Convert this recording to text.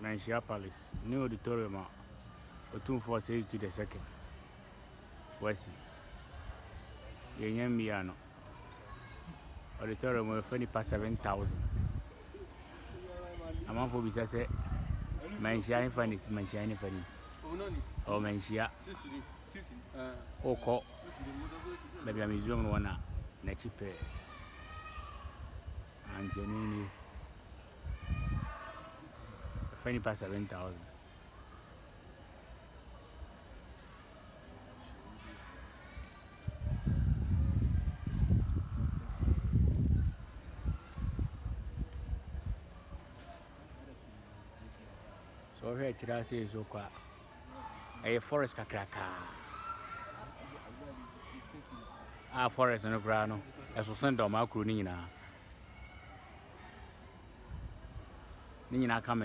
Manshia Palace, New Auditorium, OTUMFOUR say to the second. Osei. Yemiano. Auditorium will finish past 7,000. I'm on for business. Manshia in Fanis, Manshia in Fanis. Oh, Manshia. Oh, call. Maybe I'm using one now. Nechipe. And genuinely. Finish past 7,000. So here today is so quiet. A forest kakraka. Forest no grano. As we send on my crew, Nina. Nina come.